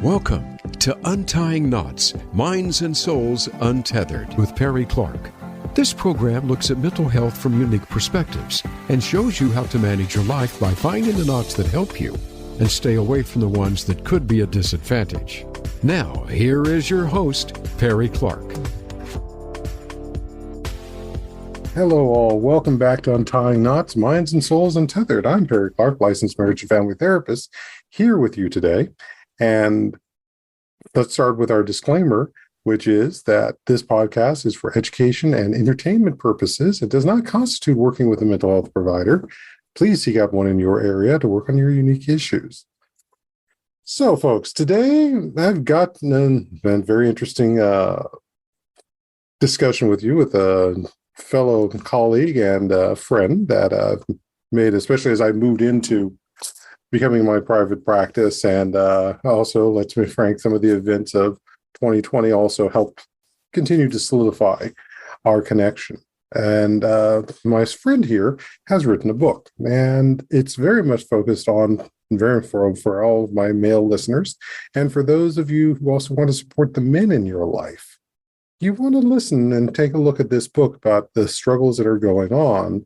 Welcome to Untying Knots, Minds and Souls Untethered with Perry Clark. This program looks at mental health from unique perspectives and shows you how to manage your life by finding the knots that help you and stay away from the ones that could be a disadvantage. Now, here is your host, Perry Clark. Hello all, welcome back to Untying Knots, Minds and Souls Untethered. I'm Perry Clark, licensed marriage and family therapist, here with you today. And let's start with our disclaimer, which is that this podcast is for education and entertainment purposes. It does not constitute working with a mental health provider. Please seek out one in your area to work on your unique issues. So, folks, today I've got a very interesting discussion with you with a fellow colleague and friend that I've made, especially as I moved into becoming my private practice. And also, let's be frank, some of the events of 2020 also helped continue to solidify our connection. And my friend here has written a book, and it's very much focused on, for all of my male listeners, and for those of you who also want to support the men in your life. You want to listen and take a look at this book about the struggles that are going on.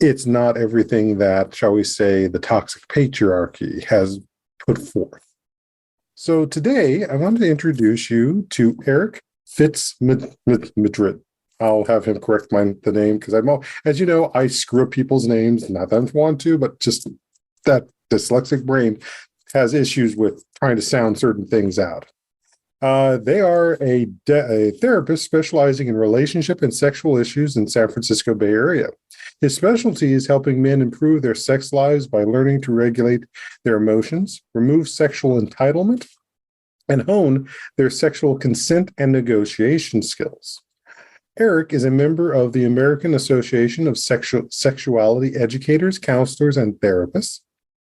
It's not everything that, shall we say, the toxic patriarchy has put forth. So today, I wanted to introduce you to Eric FitzMedrud. I'll have him correct the name because as you know, I screw up people's names. Not that I want to, but just that dyslexic brain has issues with trying to sound certain things out. They are a therapist specializing in relationship and sexual issues in San Francisco Bay Area. His specialty is helping men improve their sex lives by learning to regulate their emotions, remove sexual entitlement, and hone their sexual consent and negotiation skills. Eric is a member of the American Association of Sexuality Educators, Counselors, and Therapists.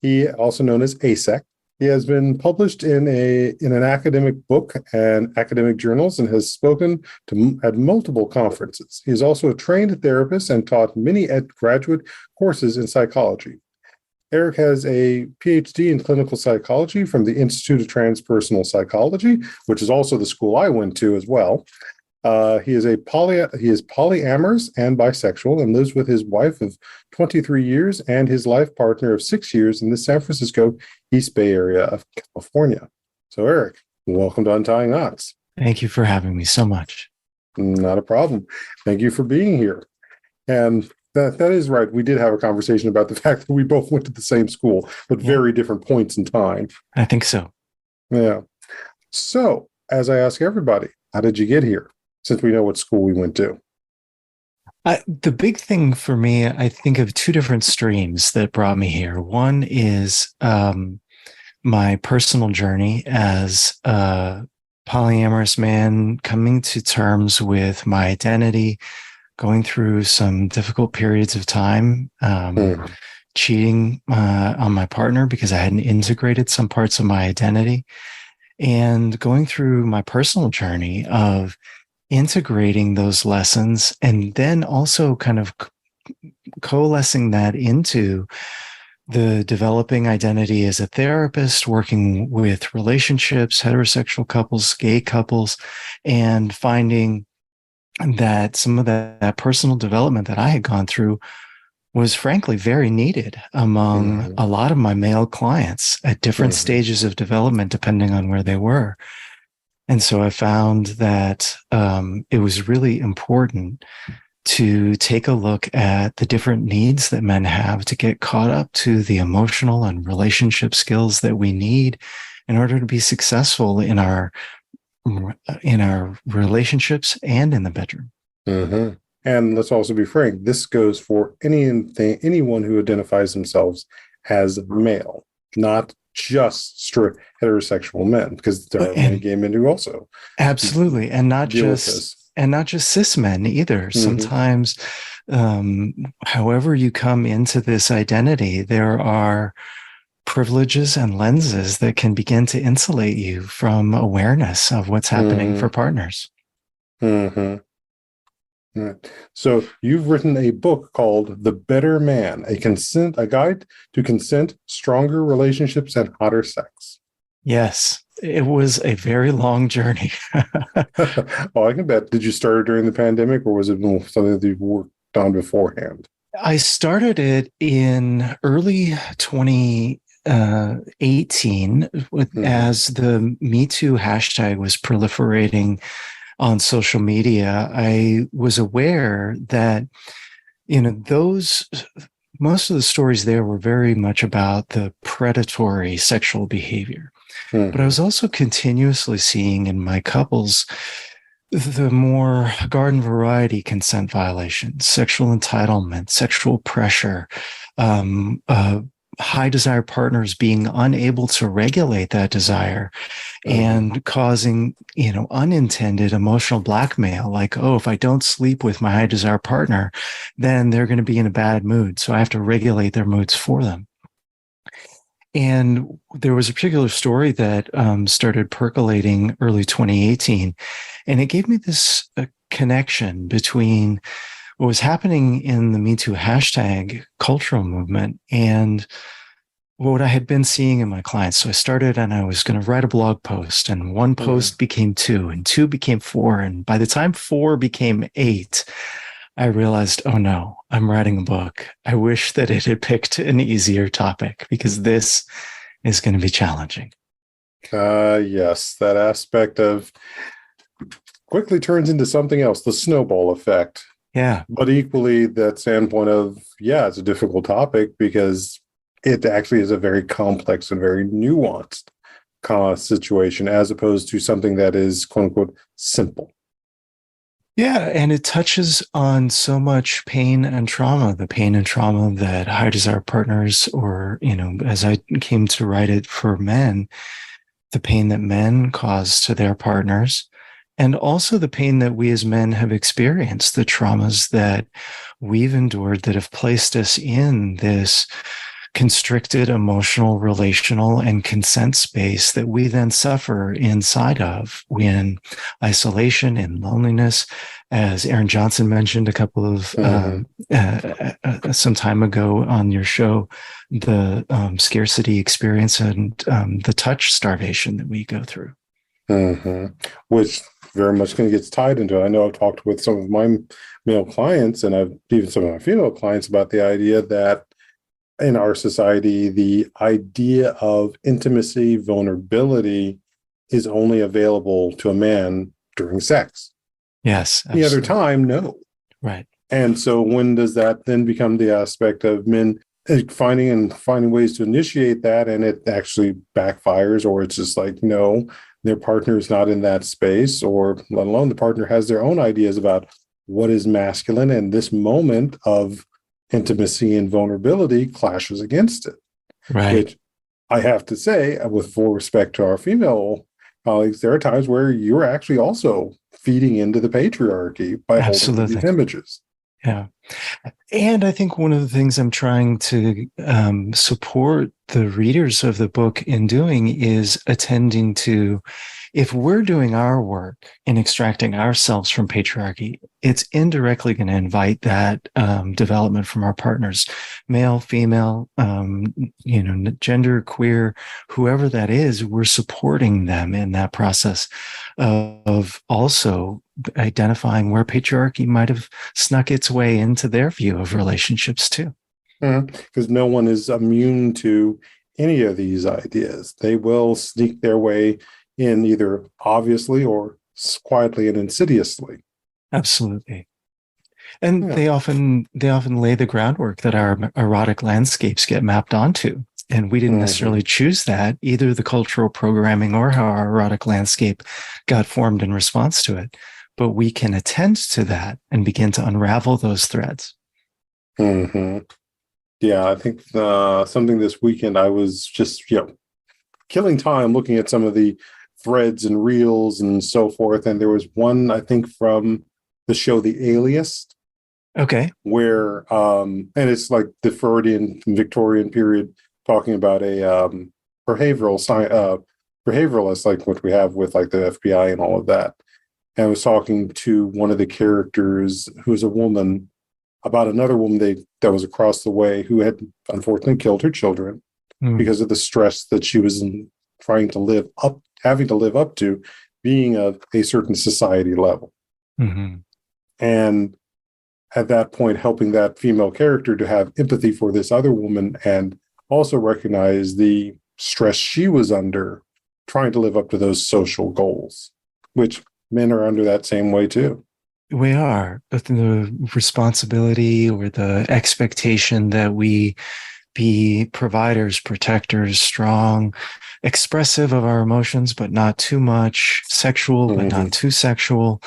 He also known as ASEC. He has been published in an academic book and academic journals and has spoken at multiple conferences. He is also a trained therapist and taught many graduate courses in psychology. Eric has a PhD in clinical psychology from the Institute of Transpersonal Psychology, which is also the school I went to as well. He is polyamorous and bisexual and lives with his wife of 23 years and his life partner of 6 years in the San Francisco East Bay area of California. So, Eric, welcome to Untying Knots. Thank you for having me so much. Not a problem. Thank you for being here. And that is right. We did have a conversation about the fact that we both went to the same school, but very different points in time. I think so. Yeah. So, as I ask everybody, how did you get here? Since we know what school we went to. The big thing for me, I think of two different streams that brought me here. One is my personal journey as a polyamorous man, coming to terms with my identity, going through some difficult periods of time, cheating on my partner because I hadn't integrated some parts of my identity, and going through my personal journey of integrating those lessons and then also kind of coalescing that into the developing identity as a therapist, working with relationships, heterosexual couples, gay couples, and finding that some of that personal development that I had gone through was frankly very needed among a lot of my male clients at different stages of development, depending on where they were. And so I found that it was really important to take a look at the different needs that men have to get caught up to the emotional and relationship skills that we need in order to be successful in our relationships and in the bedroom. Mm-hmm. And let's also be frank, this goes for anyone who identifies themselves as male, not just straight heterosexual men, because there are many gay men who also absolutely, and not just cis men either. Sometimes, however you come into this identity, there are privileges and lenses that can begin to insulate you from awareness of what's happening for partners. Mm-hmm. Right. So you've written a book called The Better Man, a guide to consent, stronger relationships, and hotter sex. Yes. it was a very long journey. Oh, I can bet. Did you start it during the pandemic, or was it something that you worked on beforehand? I started it in early 2018 Hmm. as the Me Too hashtag was proliferating on social media. I was aware that, those most of the stories there were very much about the predatory sexual behavior. But I Hmm. was also continuously seeing in my couples the more garden variety consent violations, sexual entitlement, sexual pressure, um, uh, high desire partners being unable to regulate that desire Hmm. and causing, unintended emotional blackmail. Like, oh, if I don't sleep with my high desire partner, then they're going to be in a bad mood. So I have to regulate their moods for them. And there was a particular story that started percolating early 2018, and it gave me this connection between what was happening in the Me Too hashtag cultural movement and what I had been seeing in my clients. So I started and I was going to write a blog post, and one Hmm. post became two, and two became four. And by the time four became eight, I realized, oh no, I'm writing a book. I wish that it had picked an easier topic because this is going to be challenging. Yes, that aspect of quickly turns into something else, the snowball effect. Yeah, But equally, that standpoint of, yeah, it's a difficult topic because it actually is a very complex and very nuanced situation as opposed to something that is, quote unquote, simple. yeah, and it touches on so much pain and trauma, the pain and trauma that high desire partners, or, as I came to write it for men, the pain that men cause to their partners, and also the pain that we as men have experienced, the traumas that we've endured that have placed us in this constricted emotional, relational, and consent space that we then suffer inside of in isolation and loneliness. As Aaron Johnson mentioned a couple of Mm-hmm. some time ago on your show, the scarcity experience and the touch starvation that we go through. Mm-hmm. Which very much kind of gets tied into it. I know I've talked with some of my male clients and I've even some of my female clients about the idea that in our society, the idea of intimacy, vulnerability is only available to a man during sex. Yes, Any other absolutely. time, no. Right. And so when does that then become the aspect of men finding ways to initiate that and it actually backfires, or it's just like, no, their partner is not in that space, or let alone the partner has their own ideas about what is masculine, and this moment of intimacy and vulnerability clashes against it, Right. which I have to say, with full respect to our female colleagues, there are times where you're actually also feeding into the patriarchy by holding to these Absolutely. images. Yeah. And I think one of the things I'm trying to support the readers of the book in doing is attending to, if we're doing our work in extracting ourselves from patriarchy, it's indirectly going to invite that development from our partners, male, female, gender, queer, whoever that is. We're supporting them in that process of also identifying where patriarchy might have snuck its way into their view of relationships too. Because no one is immune to any of these ideas. They will sneak their way in either obviously or quietly and insidiously. Absolutely. And Yeah. they often lay the groundwork that our erotic landscapes get mapped onto. And we didn't Mm-hmm. necessarily choose that, either the cultural programming or how our erotic landscape got formed in response to it. But we can attend to that and begin to unravel those threads. Mm-hmm. Yeah, I think something this weekend I was just killing time looking at some of the threads and reels and so forth, and there was one I think from the show The Alias Okay. where and it's like the Freudian Victorian period talking about a behavioral science behavioralist like what we have with like the FBI and all of that. And I was talking to one of the characters who's a woman about another woman that was across the way who had unfortunately killed her children Mm, because of the stress that she was trying to live up having to live up to being of a certain society level. Mm-hmm. And at that point, helping that female character to have empathy for this other woman and also recognize the stress she was under trying to live up to those social goals, which men are under that same way too. We are, but the responsibility or the expectation that we be providers, protectors, strong, expressive of our emotions, but not too much, sexual, but not too sexual.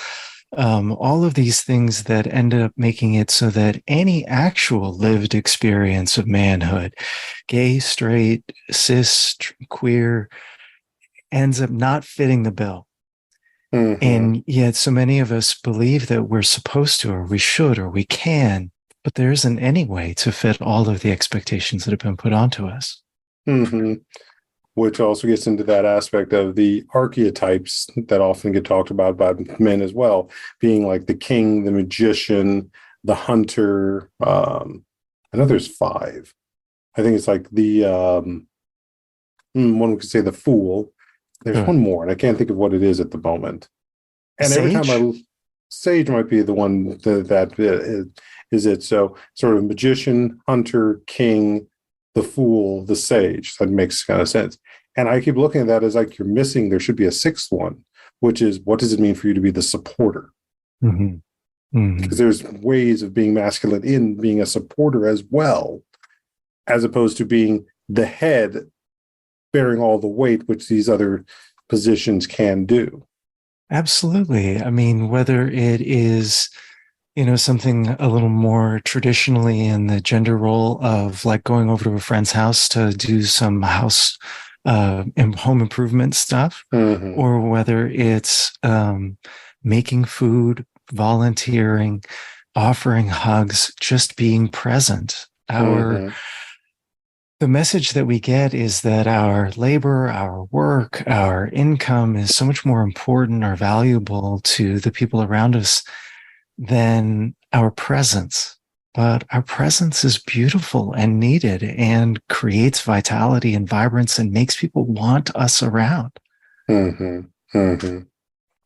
All of these things that end up making it so that any actual lived experience of manhood, gay, straight, cis, queer, ends up not fitting the bill. And yet so many of us believe that we're supposed to, or we should, or we can, but there isn't any way to fit all of the expectations that have been put onto us. Which also gets into that aspect of the archetypes that often get talked about by men as well, being like the king, the magician, the hunter. I know there's 5. I think it's like the, one could say the fool. There's one more, and I can't think of what it is at the moment. And Sage? every time Sage might be the one that is it. So sort of magician, hunter, king, the fool, the sage. That makes kind of sense. And I keep looking at that as like you're missing, there should be a 6th one, which is what does it mean for you to be the supporter? Because there's ways of being masculine in being a supporter as well, as opposed to being the head bearing all the weight, which these other positions can do. Absolutely. I mean, whether it is, something a little more traditionally in the gender role of like going over to a friend's house to do some house and home improvement stuff, or whether it's making food, volunteering, offering hugs, just being present. The message that we get is that our labor, our work, our income is so much more important or valuable to the people around us than our presence. But our presence is beautiful and needed and creates vitality and vibrance and makes people want us around. Very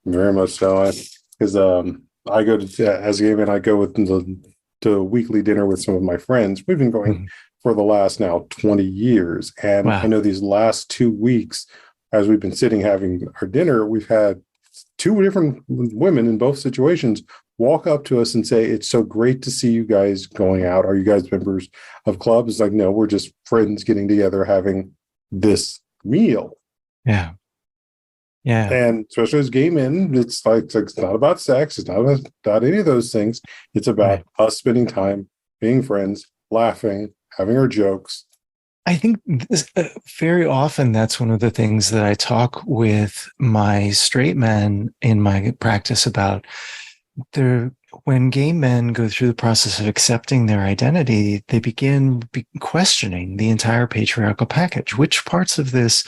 much so. Because I go to, as a gay man, I go to weekly dinner with some of my friends. We've been going for the last now 20 years. And I know these last 2 weeks, as we've been sitting having our dinner, we've had 2 different women in both situations walk up to us and say, "It's so great to see you guys going out. Are you guys members of clubs?" It's like, no, we're just friends getting together, having this meal. Yeah. And especially as gay men, it's not about sex. It's not about any of those things. It's about us spending time, being friends, laughing, having our jokes. I think very often that's one of the things that I talk with my straight men in my practice about. When gay men go through the process of accepting their identity, they begin questioning the entire patriarchal package. Which parts of this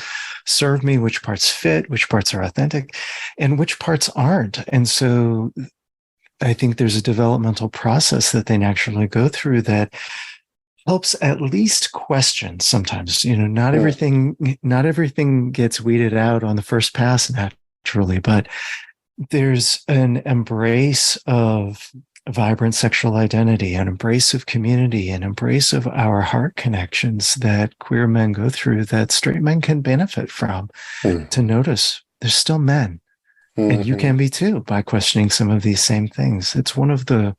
serve me? Which parts fit? Which parts are authentic? And which parts aren't? And so I think there's a developmental process that they naturally go through that helps at least question sometimes. Not everything gets weeded out on the first pass naturally, but there's an embrace of vibrant sexual identity, an embrace of community, an embrace of our heart connections that queer men go through that straight men can benefit from, to notice there's still men. And you can be too by questioning some of these same things. It's one of the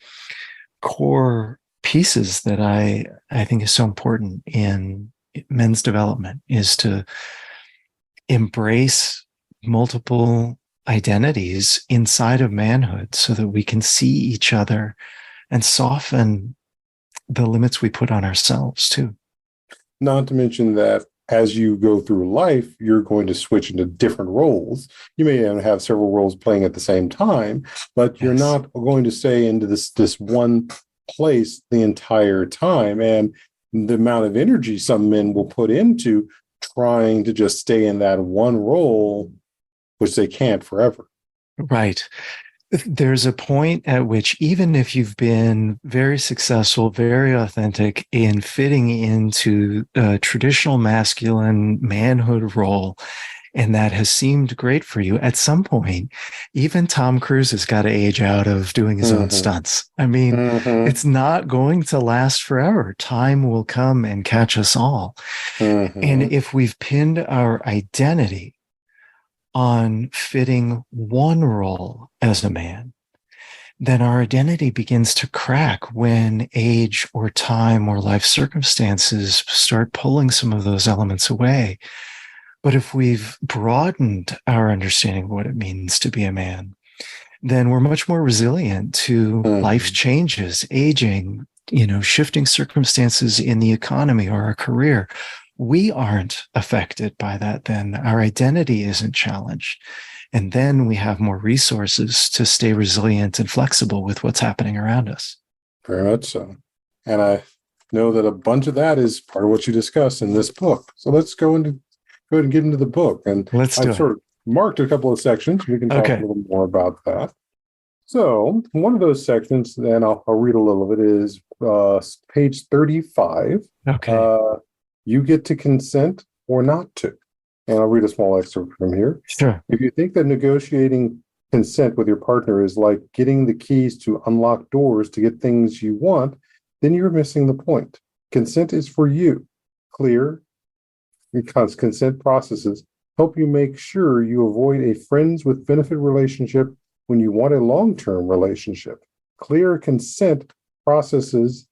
core pieces that I think is so important in men's development, is to embrace multiple identities inside of manhood so that we can see each other and soften the limits we put on ourselves too. Not to mention that as you go through life, you're going to switch into different roles. You may have several roles playing at the same time, but you're not going to stay into this one place the entire time. And the amount of energy some men will put into trying to just stay in that one role, which they can't forever. Right. There's a point at which, even if you've been very successful, very authentic in fitting into a traditional masculine manhood role, and that has seemed great for you, at some point, even Tom Cruise has got to age out of doing his own stunts. I mean, it's not going to last forever. Time will come and catch us all. And if we've pinned our identity on fitting one role as a man, then our identity begins to crack when age or time or life circumstances start pulling some of those elements away. But if we've broadened our understanding of what it means to be a man, then we're much more resilient to life changes, aging, shifting circumstances in the economy or our career. We aren't affected by that then. Our identity isn't challenged. And then we have more resources to stay resilient and flexible with what's happening around us. Very much so. And I know that a bunch of that is part of what you discuss in this book. So let's go ahead and get into the book. And I've sort of marked a couple of sections. We can talk a little more about that. So one of those sections, and I'll read a little of it, is page 35. Okay. You get to consent or not to. And I'll read a small excerpt from here. Sure. If you think that negotiating consent with your partner is like getting the keys to unlock doors to get things you want, then you're missing the point. Consent is for you. Clear, because consent processes help you make sure you avoid a friends with benefit relationship when you want a long-term relationship. Clear consent processes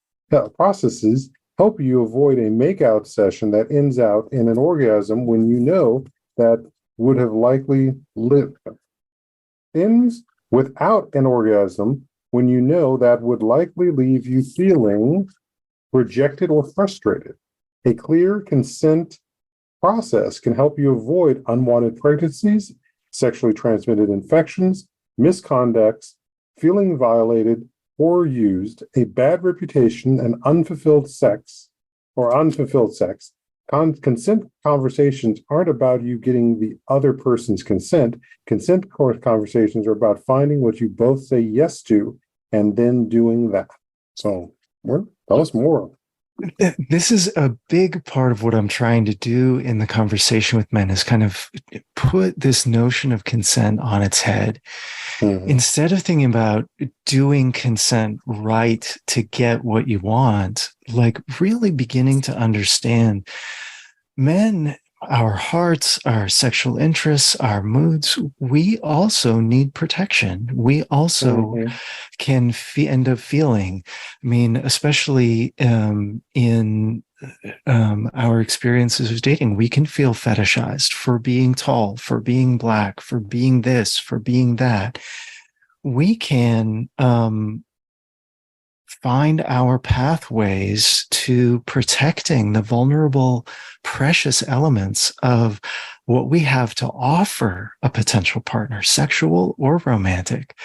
help you avoid a makeout session that ends out in an orgasm when you know that would have likely lived. Ends without an orgasm when you know that would likely leave you feeling rejected or frustrated. A clear consent process can help you avoid unwanted pregnancies, sexually transmitted infections, misconducts, feeling violated or used, a bad reputation, and unfulfilled sex. Consent conversations aren't about you getting the other person's consent. Consent conversations are about finding what you both say yes to and then doing that. So, tell us more. This is a big part of what I'm trying to do in the conversation with men, is kind of put this notion of consent on its head. Instead of thinking about doing consent right to get what you want, like really beginning to understand men, our hearts, our sexual interests, our moods, we also need protection. We also can end up feeling, especially in our experiences of dating, we can feel fetishized for being tall, for being black, for being this, for being that. We can find our pathways to protecting the vulnerable, precious elements of what we have to offer a potential partner, sexual or romantic,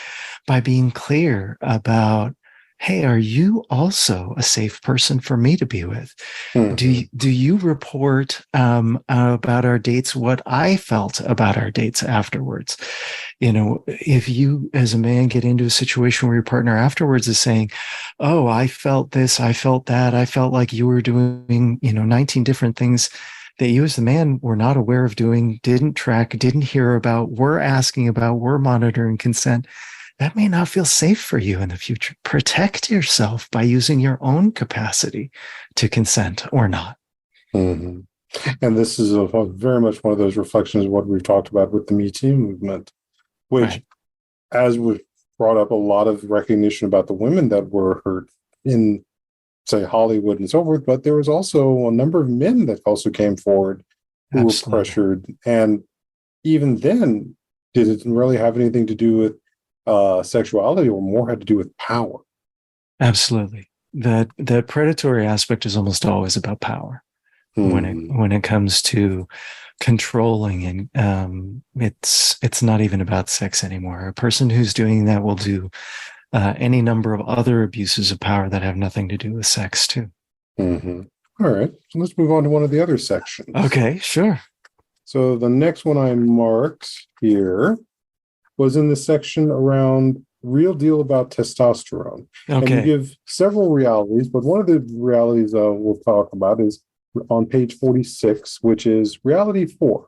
by being clear about, hey, are you also a safe person for me to be with? Do you report about our dates what I felt about our dates afterwards? If you as a man get into a situation where your partner afterwards is saying, oh, I felt this, I felt that, I felt like you were doing 19 different things that you as the man were not aware of doing, didn't track, didn't hear about, were asking about, were monitoring consent, that may not feel safe for you in the future. Protect yourself by using your own capacity to consent or not. And this is very much one of those reflections of what we've talked about with the Me Too movement, which, as we've brought up, a lot of recognition about the women that were hurt in, say, Hollywood and so forth, but there was also a number of men that also came forward who were pressured. And even then, did it really have anything to do with sexuality, or more had to do with power? Absolutely. That predatory aspect is almost always about power when it comes to controlling, and it's not even about sex anymore. A person who's doing that will do any number of other abuses of power that have nothing to do with sex too. All right, so let's move on to one of the other sections. Okay, sure. So the next one I marked here was in the section around real deal about testosterone. Okay. And you give several realities, but one of the realities we'll talk about is on page 46, which is reality 4.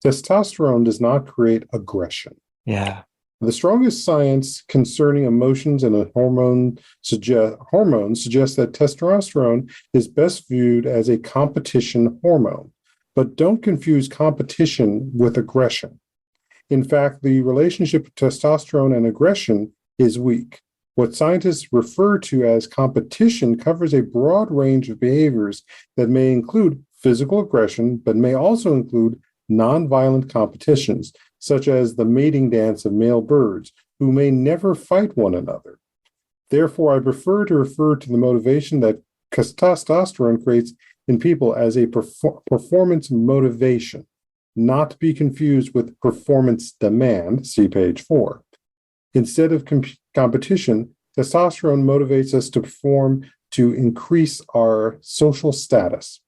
Testosterone does not create aggression. Yeah. The strongest science concerning emotions and hormones suggests that testosterone is best viewed as a competition hormone. But don't confuse competition with aggression. In fact, the relationship of testosterone and aggression is weak. What scientists refer to as competition covers a broad range of behaviors that may include physical aggression, but may also include nonviolent competitions, such as the mating dance of male birds, who may never fight one another. Therefore, I prefer to refer to the motivation that testosterone creates in people as a performance motivation, not to be confused with performance demand, see page 4. Instead of competition, testosterone motivates us to perform to increase our social status.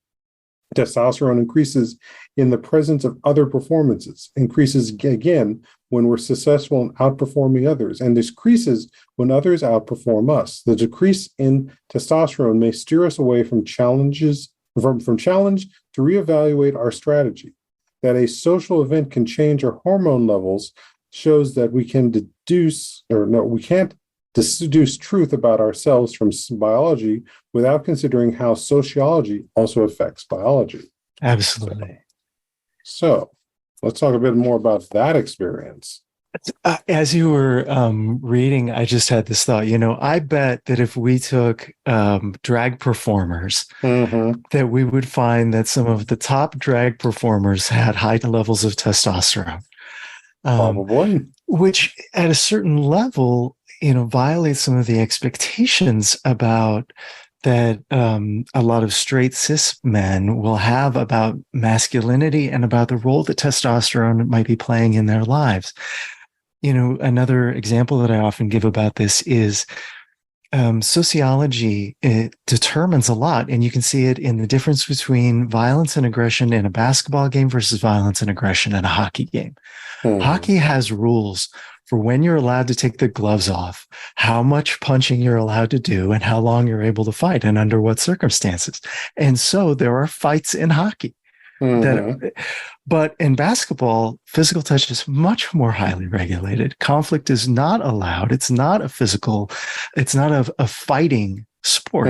Testosterone increases in the presence of other performances, increases again when we're successful in outperforming others, and decreases when others outperform us. The decrease in testosterone may steer us away from challenge to reevaluate our strategy. That a social event can change our hormone levels shows that we can't deduce truth about ourselves from biology without considering how sociology also affects biology. Absolutely. So let's talk a bit more about that experience. As you were reading, I just had this thought, I bet that if we took drag performers, that we would find that some of the top drag performers had high levels of testosterone. Probably. Which at a certain level, violates some of the expectations about that a lot of straight cis men will have about masculinity and about the role that testosterone might be playing in their lives. Another example that I often give about this is sociology. It determines a lot, and you can see it in the difference between violence and aggression in a basketball game versus violence and aggression in a hockey game. Hockey has rules for when you're allowed to take the gloves off, how much punching you're allowed to do, and how long you're able to fight and under what circumstances. And so there are fights in hockey. But in basketball, physical touch is much more highly regulated. Conflict is not allowed. It's not a fighting sport.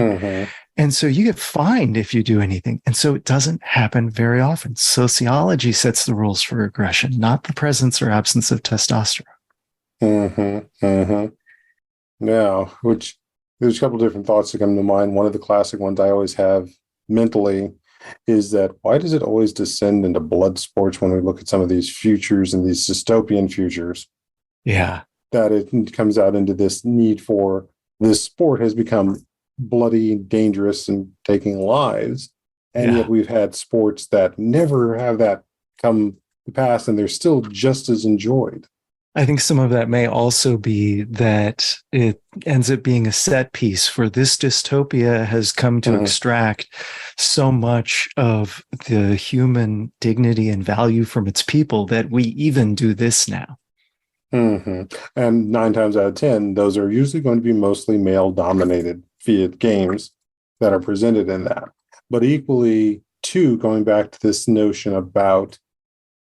And so you get fined if you do anything. And so it doesn't happen very often. Sociology sets the rules for aggression, not the presence or absence of testosterone. Now, which there's a couple different thoughts that come to mind. One of the classic ones I always have mentally is that why does it always descend into blood sports when we look at some of these futures and these dystopian futures? Yeah. That it comes out into this need for this sport has become bloody, dangerous, and taking lives. And yet we've had sports that never have that come to pass, and they're still just as enjoyed. I think some of that may also be that it ends up being a set piece for this dystopia has come to extract so much of the human dignity and value from its people that we even do this now. And 9 times out of 10, those are usually going to be mostly male-dominated fiat games that are presented in that. But equally, too, going back to this notion about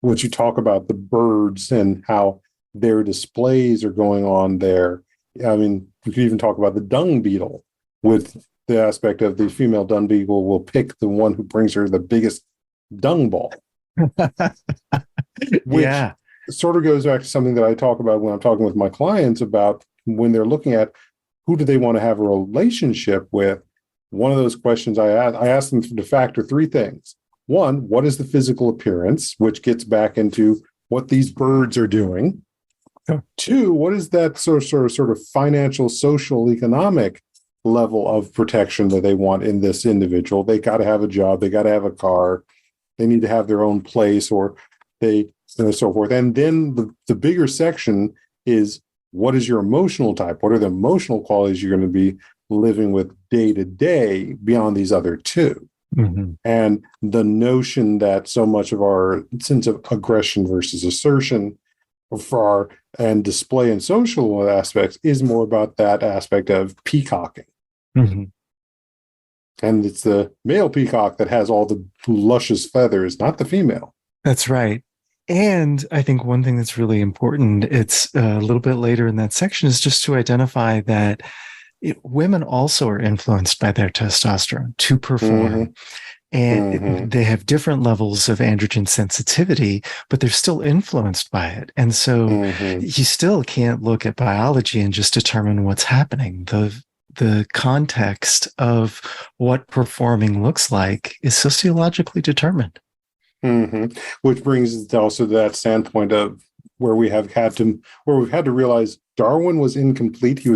what you talk about, the birds and how their displays are going on there. I mean, you could even talk about the dung beetle with the aspect of the female dung beetle will pick the one who brings her the biggest dung ball. Which sort of goes back to something that I talk about when I'm talking with my clients about when they're looking at who do they want to have a relationship with. One of those questions I ask them to factor 3 things. 1, what is the physical appearance, which gets back into what these birds are doing. 2, what is that sort of financial, social, economic level of protection that they want in this individual? They got to have a job. They got to have a car. They need to have their own place, or they so forth. And then the bigger section is what is your emotional type? What are the emotional qualities you're going to be living with day to day beyond these other 2? And the notion that so much of our sense of aggression versus assertion and display and social aspects is more about that aspect of peacocking. And it's the male peacock that has all the luscious feathers, not the female. That's right. And I think one thing that's really important, it's a little bit later in that section, is just to identify that women also are influenced by their testosterone to perform. And they have different levels of androgen sensitivity, but they're still influenced by it. And so you still can't look at biology and just determine what's happening. The context of what performing looks like is sociologically determined. Which brings us also to that standpoint of where we've had to realize Darwin was incomplete. He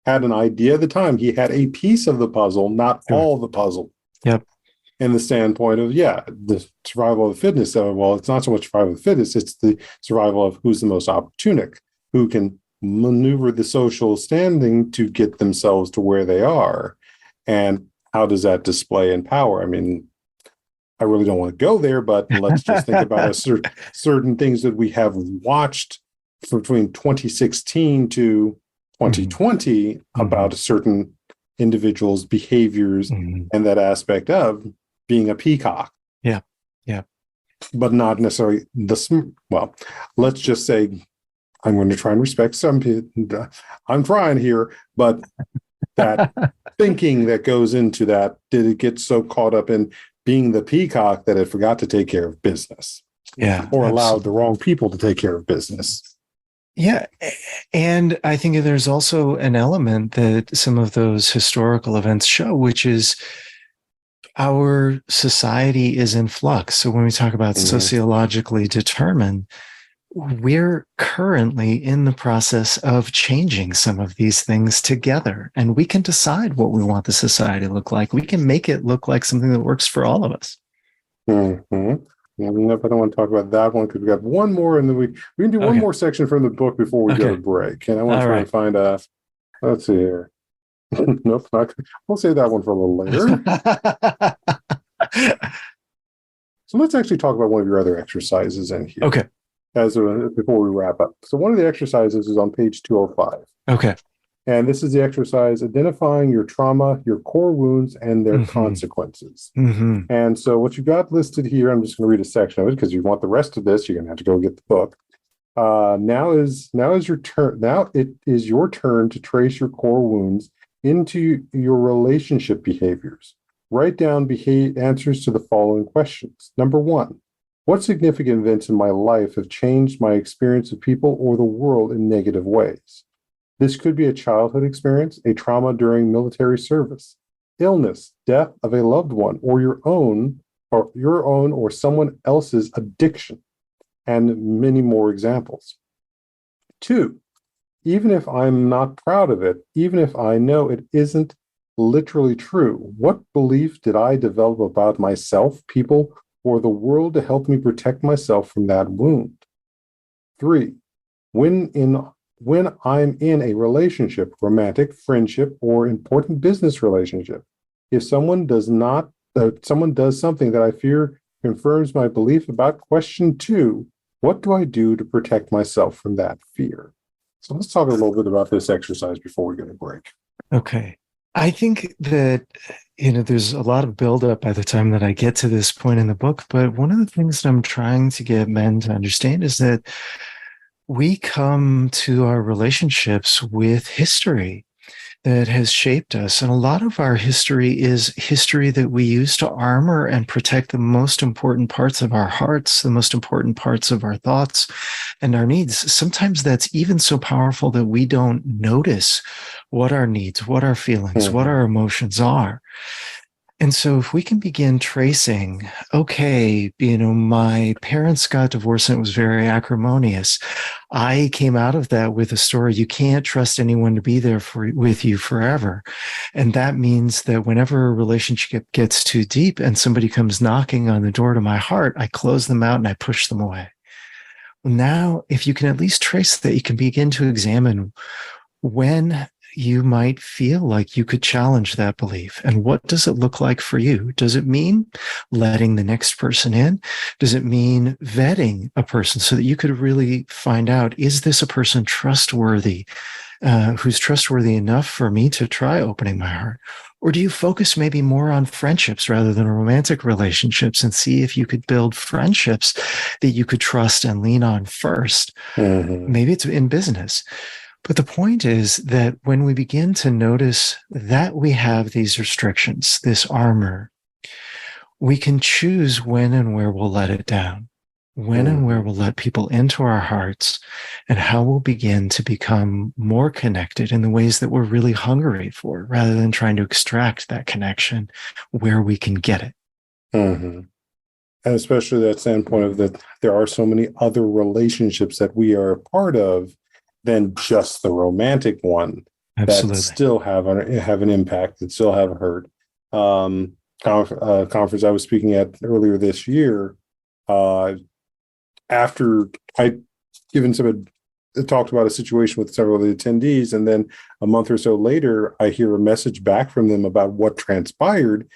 had an idea at the time. He had a piece of the puzzle, not all the puzzle. Yep. In the standpoint of, the survival of the fittest. Well, it's not so much survival of the fittest, it's the survival of who's the most opportunic, who can maneuver the social standing to get themselves to where they are. And how does that display in power? I mean, I really don't want to go there, but let's just think about certain things that we have watched from between 2016 to 2020 about a certain individual's behaviors and that aspect of being a peacock. Yeah. But not necessarily let's just say, I'm going to try and respect some people. I'm trying here, but that thinking that goes into that, did it get so caught up in being the peacock that it forgot to take care of business? Yeah. Or allowed the wrong people to take care of business? Yeah. And I think there's also an element that some of those historical events show, which is our society is in flux. So when we talk about sociologically determined, we're currently in the process of changing some of these things together. And we can decide what we want the society to look like. We can make it look like something that works for all of us. But I don't want to talk about that one because we got one more, and then we can do one more section from the book before we go to break. And I want to try and find let's see here. Nope, we'll save that one for a little later. So let's actually talk about one of your other exercises in here. Okay. Before we wrap up. So one of the exercises is on page 205. Okay. And this is the exercise identifying your trauma, your core wounds, and their consequences. And so what you got listed here, I'm just going to read a section of it because you want the rest of this, you're going to have to go get the book. Now is your turn. Now it is your turn to trace your core wounds into your relationship behaviors. Write down answers to the following questions. Number 1, what significant events in my life have changed my experience of people or the world in negative ways? This could be a childhood experience, a trauma during military service, illness, death of a loved one, or your own or someone else's addiction, and many more examples. 2, even if I'm not proud of it, even if I know it isn't literally true, what belief did I develop about myself, people, or the world to help me protect myself from that wound? 3, when I'm in a relationship, romantic, friendship, or important business relationship, if someone does something that I fear confirms my belief about question 2, what do I do to protect myself from that fear? So let's talk a little bit about this exercise before we go to break. Okay. I think that, there's a lot of buildup by the time that I get to this point in the book, but one of the things that I'm trying to get men to understand is that we come to our relationships with history that has shaped us. And a lot of our history is history that we use to armor and protect the most important parts of our hearts, the most important parts of our thoughts and our needs. Sometimes that's even so powerful that we don't notice what our needs, what our feelings, what our emotions are. And so if we can begin tracing, okay, my parents got divorced and it was very acrimonious. I came out of that with a story. You can't trust anyone to be there with you forever. And that means that whenever a relationship gets too deep and somebody comes knocking on the door to my heart, I close them out and I push them away. Now, if you can at least trace that, you can begin to examine when you might feel like you could challenge that belief. And what does it look like for you? Does it mean letting the next person in? Does it mean vetting a person so that you could really find out, is this a person trustworthy, who's trustworthy enough for me to try opening my heart? Or do you focus maybe more on friendships rather than romantic relationships and see if you could build friendships that you could trust and lean on first? Maybe it's in business. But the point is that when we begin to notice that we have these restrictions, this armor, we can choose when and where we'll let it down, when and where we'll let people into our hearts, and how we'll begin to become more connected in the ways that we're really hungry for, rather than trying to extract that connection where we can get it. And especially that standpoint of that there are so many other relationships that we are a part of than just the romantic one. Absolutely. That still have an impact, that still have a hurt. Conference I was speaking at earlier this year, after I'd talked about a situation with several of the attendees, and then a month or so later, I hear a message back from them about what transpired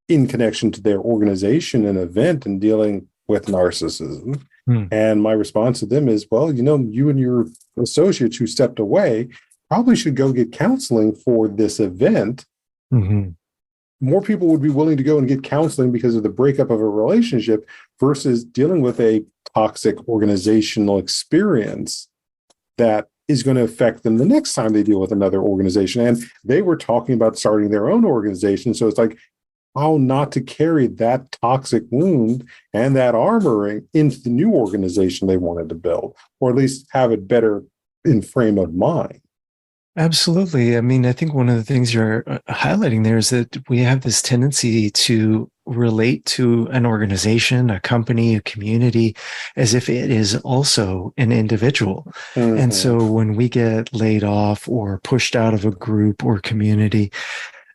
in connection to their organization and event and dealing with narcissism. And my response to them is, well, you and your associates who stepped away probably should go get counseling for this event. More people would be willing to go and get counseling because of the breakup of a relationship versus dealing with a toxic organizational experience that is going to affect them the next time they deal with another organization. And they were talking about starting their own organization. So it's like, how not to carry that toxic wound and that armoring into the new organization they wanted to build, or at least have it better in frame of mind. Absolutely. I mean, I think one of the things you're highlighting there is that we have this tendency to relate to an organization, a company, a community, as if it is also an individual. And so when we get laid off or pushed out of a group or community,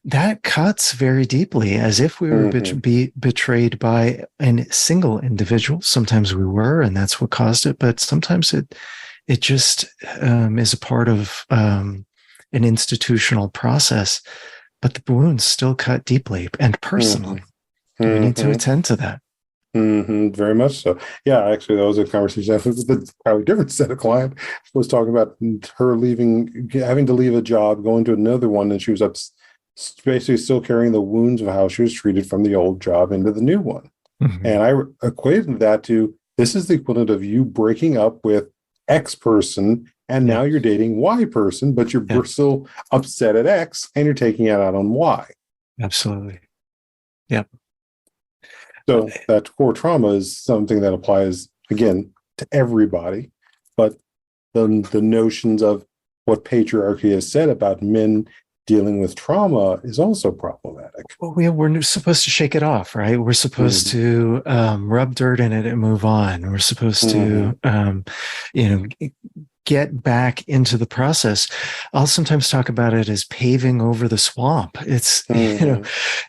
that cuts very deeply, as if we were betrayed by a single individual. Sometimes we were, and that's what caused it. But sometimes it just is a part of an institutional process. But the wounds still cut deeply and personally. We need to attend to that. Very much so. Yeah, actually, that was a conversation I had with a probably different set of client. Was talking about her having to leave a job, going to another one, and she was basically still carrying the wounds of how she was treated from the old job into the new one. And I equated that to, this is the equivalent of you breaking up with X person, and now you're dating Y person, but you're still upset at X, and you're taking it out on Y. Absolutely. Yep. So that core trauma is something that applies, again, to everybody. But the notions of what patriarchy has said about men dealing with trauma is also problematic. Well, we're supposed to shake it off, right? We're supposed to rub dirt in it and move on. We're supposed to, get back into the process. I'll sometimes talk about it as paving over the swamp. It's,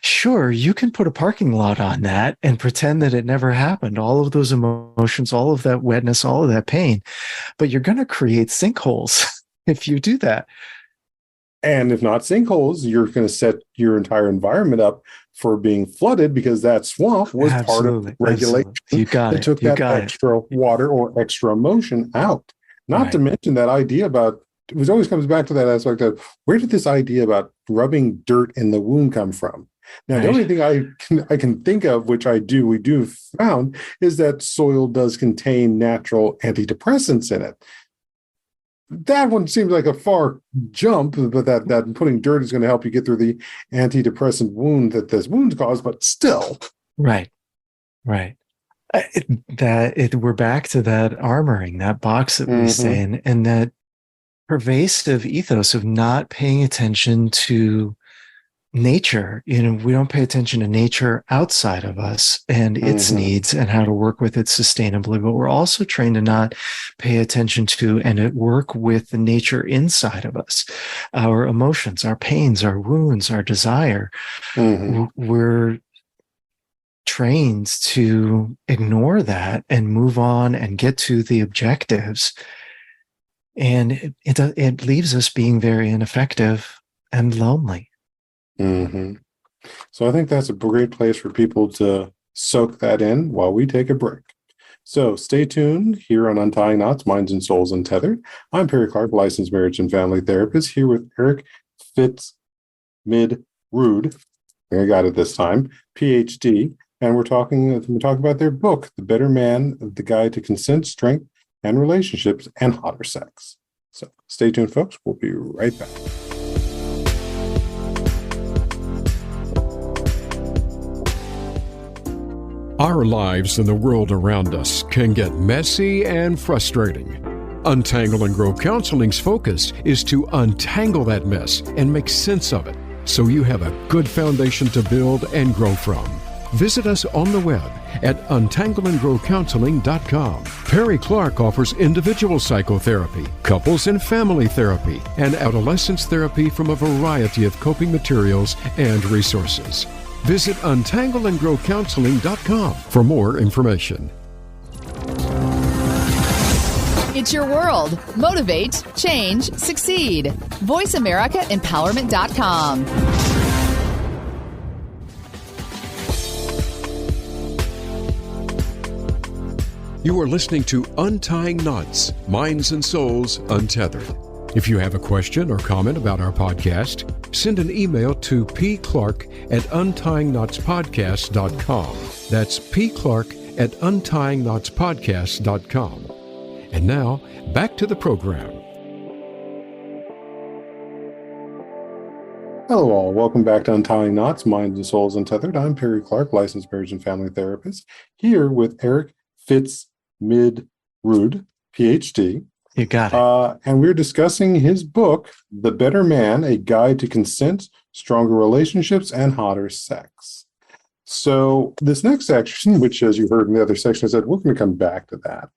sure, you can put a parking lot on that and pretend that it never happened. All of those emotions, all of that wetness, all of that pain, but you're going to create sinkholes if you do that. And if not sinkholes, you're going to set your entire environment up for being flooded, because that swamp was part of the regulation that took that extra water or extra emotion out. Not to mention that idea about, it always comes back to that aspect of, where did this idea about rubbing dirt in the wound come from? Now, the only thing I can think of, which we do found, is that soil does contain natural antidepressants in it. That one seems like a far jump, but that putting dirt is going to help you get through the antidepressant wound that this wound's caused, but still. Right. We're back to that armoring, that box that we stay in, and that pervasive ethos of not paying attention to nature. We don't pay attention to nature outside of us and its needs and how to work with it sustainably, but we're also trained to not pay attention to and work with the nature inside of us, our emotions, our pains, our wounds, our desire. We're trained to ignore that and move on and get to the objectives And it leaves us being very ineffective and lonely. Mm-hmm. So I think that's a great place for people to soak that in while we take a break. So stay tuned here on Untying Knots, Minds and Souls Untethered. I'm Perry Clark, licensed marriage and family therapist, here with Eric FitzMedrud. I got it this time, PhD. And we're talking about their book, The Better Man, The Guide to Consent, Strength, and Relationships, and Hotter Sex. So stay tuned, folks. We'll be right back. Our lives and the world around us can get messy and frustrating. Untangle and Grow Counseling's focus is to untangle that mess and make sense of it so you have a good foundation to build and grow from. Visit us on the web at untangleandgrowcounseling.com. Perry Clark offers individual psychotherapy, couples and family therapy, and adolescence therapy from a variety of coping materials and resources. Visit untangleandgrowcounseling.com for more information. It's your world. Motivate, change, succeed. VoiceAmericaEmpowerment.com. You are listening to Untying Knots, Minds and Souls Untethered. If you have a question or comment about our podcast, send an email to pclark@untyingknotspodcast.com. That's pclark@untyingknotspodcast.com. And now, back to the program. Hello all, welcome back to Untying Knots, Minds and Souls Untethered. I'm Perry Clark, licensed marriage and family therapist, here with Eric FitzMedrud, PhD. You got it. And we're discussing his book, The Better Man, A Guide to Consent, Stronger Relationships, and Hotter Sex. So this next section, which as you heard in the other section, I said, we're going to come back to that.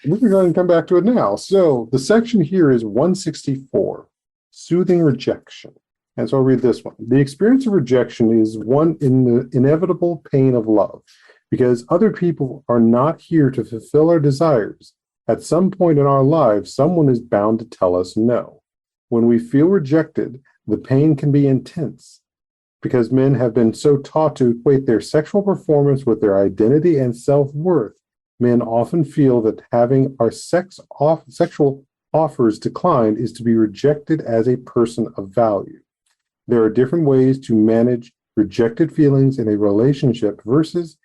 We're going to come back to it now. So the section here is 164, Soothing Rejection. And so I'll read this one. The experience of rejection is one in the inevitable pain of love, because other people are not here to fulfill our desires. At some point in our lives, someone is bound to tell us no. When we feel rejected, the pain can be intense because men have been so taught to equate their sexual performance with their identity and self-worth. Men often feel that having our sexual offers declined is to be rejected as a person of value. There are different ways to manage rejected feelings in a relationship versus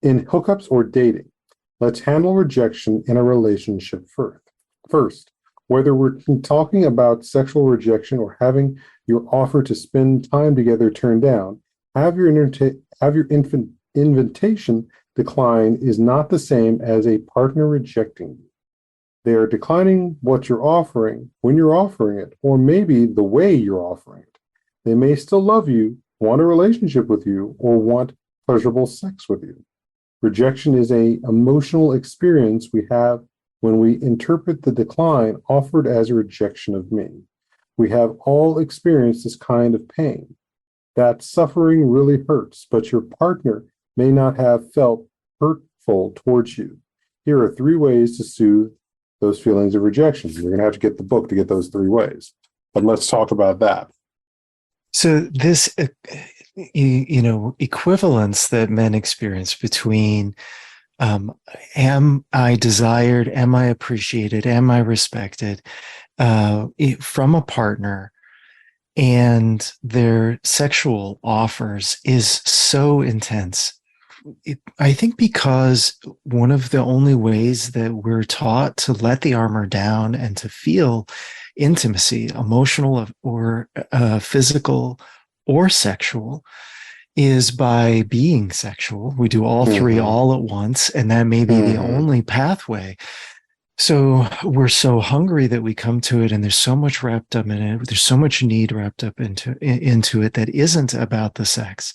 in hookups or dating. Let's handle rejection in a relationship first. Whether we're talking about sexual rejection or having your offer to spend time together turned down, have your invitation decline is not the same as a partner rejecting you. They are declining what you're offering when you're offering it, or maybe the way you're offering it. They may still love you, want a relationship with you, or want pleasurable sex with you. Rejection is an emotional experience we have when we interpret the decline offered as a rejection of me. We have all experienced this kind of pain. That suffering really hurts, but your partner may not have felt hurtful towards you. Here are 3 ways to soothe those feelings of rejection. You're going to have to get the book to get those 3 ways. But let's talk about that. So this, equivalence that men experience between am I desired, am I appreciated, am I respected from a partner and their sexual offers is so intense. I think because one of the only ways that we're taught to let the armor down and to feel intimacy, emotional or physical or sexual, is by being sexual. We do all 3 all at once, and that may be the only pathway. So we're so hungry that we come to it, and there's so much wrapped up in it. There's so much need wrapped up into it that isn't about the sex,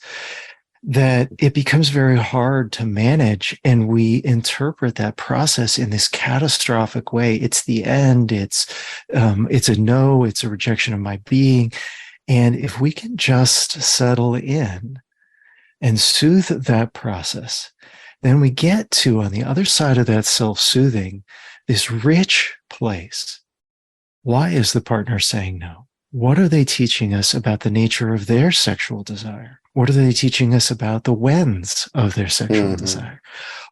that it becomes very hard to manage, and we interpret that process in this catastrophic way. It's the end. It's a no. It's a rejection of my being. And if we can just settle in and soothe that process, then we get to, on the other side of that self-soothing, this rich place. Why is the partner saying no? What are they teaching us about the nature of their sexual desire? What are they teaching us about the whens of their sexual desire?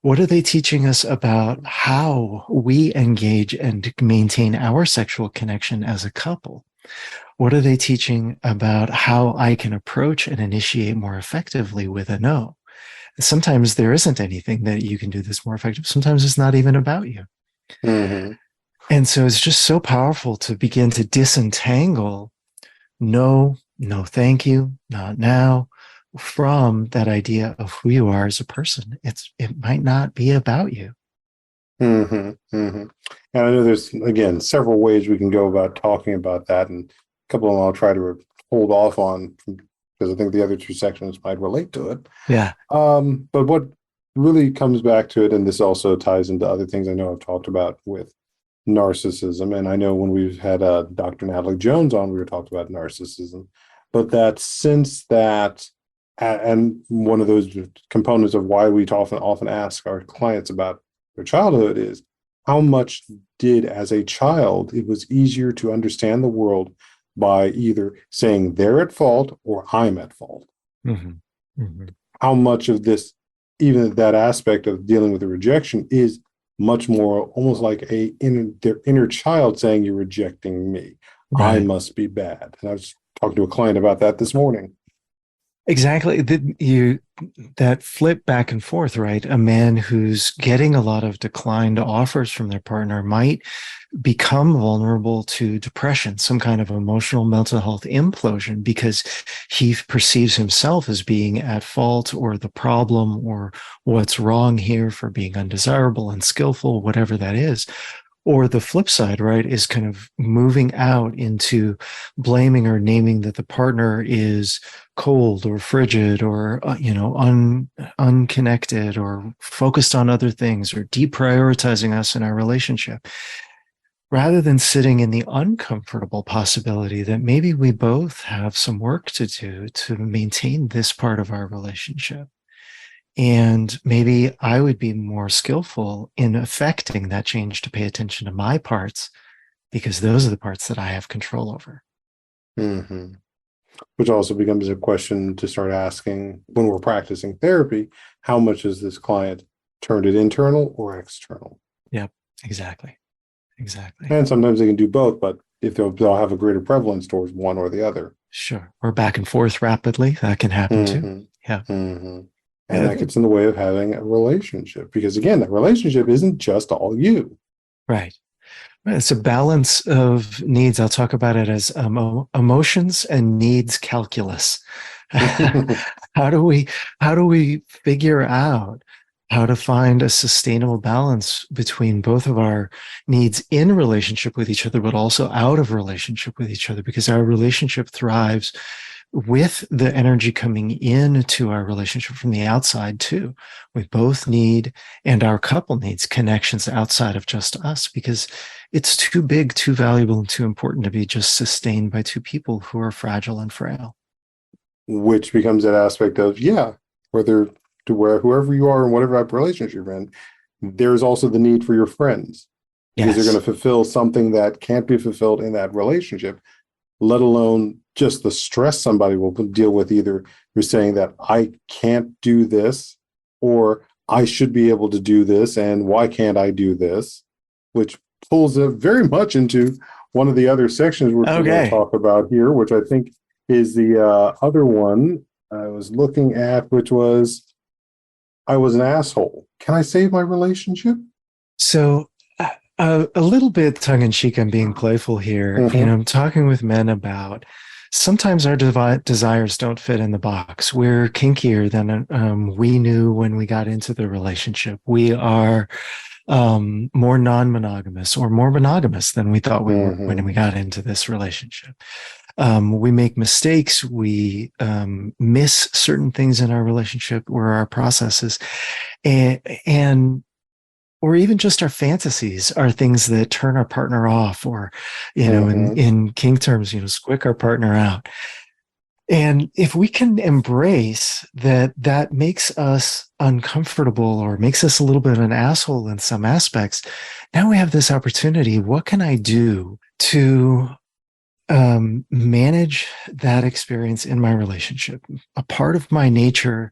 What are they teaching us about how we engage and maintain our sexual connection as a couple? What are they teaching about how I can approach and initiate more effectively with a no? Sometimes there isn't anything that you can do that's more effective. Sometimes it's not even about you. And so it's just so powerful to begin to disentangle no, no, thank you, not now, from that idea of who you are as a person. It might not be about you. And I know there's, again, several ways we can go about talking about that, and a couple of them I'll try to hold off on because I think the other two sections might relate to it. Yeah. But what really comes back to it, and this also ties into other things I know I've talked about with narcissism, and I know when we've had Dr. Natalie Jones on, we were talking about narcissism, but that since that, and one of those components of why we often ask our clients about their childhood is how much did, as a child, it was easier to understand the world by either saying they're at fault or I'm at fault. How much of this, even that aspect of dealing with the rejection, is much more almost like their inner child saying, you're rejecting me. Right. I must be bad. And I was talking to a client about that this morning. Exactly. That flip back and forth, right? A man who's getting a lot of declined offers from their partner might become vulnerable to depression, some kind of emotional mental health implosion, because he perceives himself as being at fault or the problem or what's wrong here for being undesirable, unskillful, whatever that is. Or the flip side, right, is kind of moving out into blaming or naming that the partner is cold or frigid or, unconnected or focused on other things or deprioritizing us in our relationship, rather than sitting in the uncomfortable possibility that maybe we both have some work to do to maintain this part of our relationship. And maybe I would be more skillful in affecting that change to pay attention to my parts, because those are the parts that I have control over. Which also becomes a question to start asking when we're practicing therapy: how much is this client turned it internal or external? Yep, exactly. And sometimes they can do both, but if they'll have a greater prevalence towards one or the other. Sure. Or back and forth rapidly. That can happen too. Yeah. And that gets in the way of having a relationship, because again, that relationship isn't just all you. Right. It's a balance of needs. I'll talk about it as emotions and needs calculus. How do we figure out how to find a sustainable balance between both of our needs in relationship with each other, but also out of relationship with each other? Because our relationship thrives with the energy coming into our relationship from the outside too. We both need, and our couple needs, connections outside of just us, because it's too big, too valuable, and too important to be just sustained by two people who are fragile and frail. Which becomes that aspect of, whoever you are in whatever type of relationship you're in, there's also the need for your friends, because they're going to fulfill something that can't be fulfilled in that relationship, let alone just the stress somebody will deal with. Either you're saying that I can't do this, or I should be able to do this, and why can't I do this? Which pulls it very much into one of the other sections we're going to talk about here, which I think is the other one I was looking at, which was, I was an asshole. Can I save my relationship? So a little bit tongue-in-cheek, I'm being playful here. And I'm talking with men about sometimes our desires don't fit in the box. We're kinkier than we knew when we got into the relationship. We are more non-monogamous or more monogamous than we thought we were when we got into this relationship. We make mistakes. We miss certain things in our relationship or our processes, and or even just our fantasies are things that turn our partner off, or in kink terms, squick our partner out. And if we can embrace that, that makes us uncomfortable or makes us a little bit of an asshole in some aspects. Now we have this opportunity. What can I do to manage that experience in my relationship? A part of my nature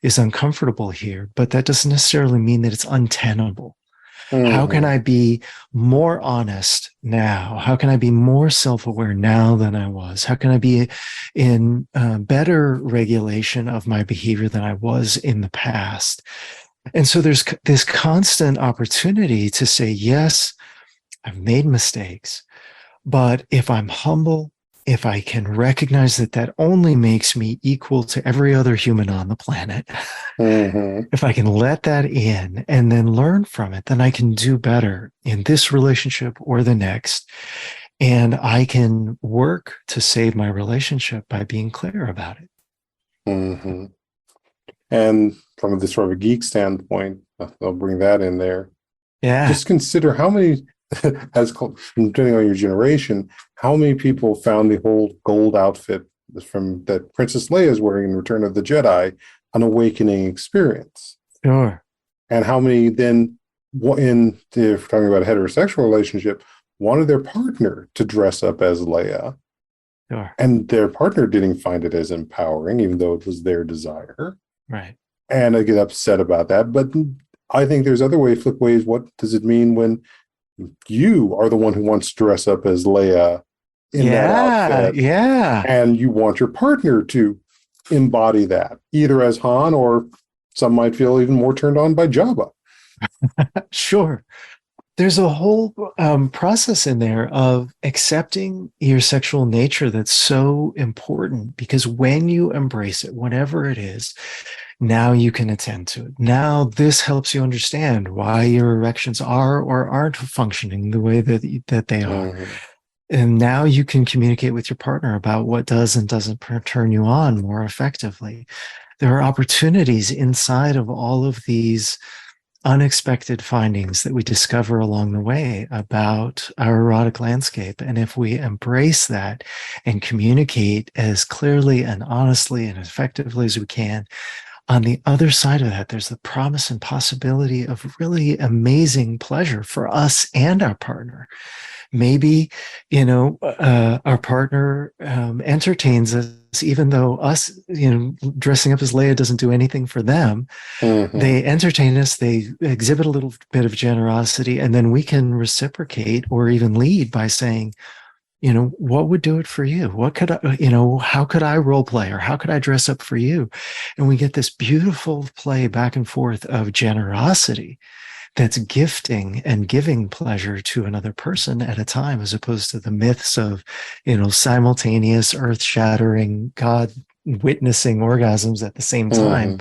is uncomfortable here, but that doesn't necessarily mean that it's untenable. How can I be more honest now? How can I be more self-aware now than I was? How can I be in better regulation of my behavior than I was in the past? And so there's this constant opportunity to say, yes, I've made mistakes, but if I'm humble, if I can recognize that that only makes me equal to every other human on the planet, if I can let that in and then learn from it, then I can do better in this relationship or the next. And I can work to save my relationship by being clear about it. And from this sort of a geek standpoint, I'll bring that in there. Yeah. Just consider how many, depending on your generation, how many people found the whole gold outfit from that Princess Leia is wearing in Return of the Jedi an awakening experience. Sure. And how many then, if we're talking about a heterosexual relationship, wanted their partner to dress up as Leia. Sure. And their partner didn't find it as empowering, even though it was their desire. Right. And I get upset about that. But I think there's other flip ways. What does it mean when you are the one who wants to dress up as Leia in that outfit? Yeah. And you want your partner to embody that, either as Han, or some might feel even more turned on by Jabba. Sure. There's a whole process in there of accepting your sexual nature that's so important, because when you embrace it, whatever it is, now you can attend to it. Now this helps you understand why your erections are or aren't functioning the way that they are. And now you can communicate with your partner about what does and doesn't turn you on more effectively. There are opportunities inside of all of these unexpected findings that we discover along the way about our erotic landscape. And if we embrace that and communicate as clearly and honestly and effectively as we can, on the other side of that, there's the promise and possibility of really amazing pleasure for us and our partner. Maybe, our partner entertains us, even though us, dressing up as Leia doesn't do anything for them. They entertain us, they exhibit a little bit of generosity, and then we can reciprocate or even lead by saying, what would do it for you? What could I, how could I role play, or how could I dress up for you? And we get this beautiful play back and forth of generosity that's gifting and giving pleasure to another person at a time, as opposed to the myths of, simultaneous earth-shattering, God-witnessing orgasms at the same time,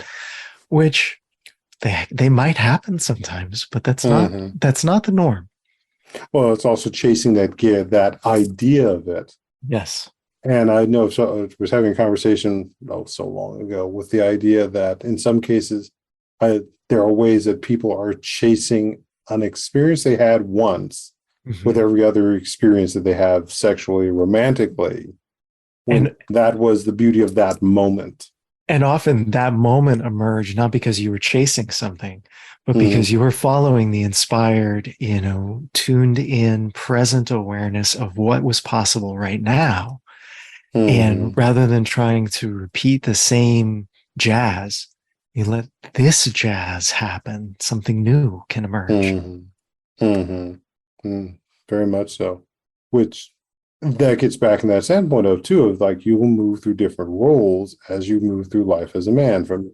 which they might happen sometimes, but that's not the norm. Well, it's also chasing that idea of it. Yes. And I know, so I was having a conversation so long ago with the idea that in some cases, there are ways that people are chasing an experience they had once with every other experience that they have sexually, romantically. And that was the beauty of that moment. And often that moment emerged not because you were chasing something, but because you were following the inspired, tuned in, present awareness of what was possible right now. And rather than trying to repeat the same jazz, you let this jazz happen. Something new can emerge. Very much so. Which that gets back in that standpoint of like, you will move through different roles as you move through life as a man, from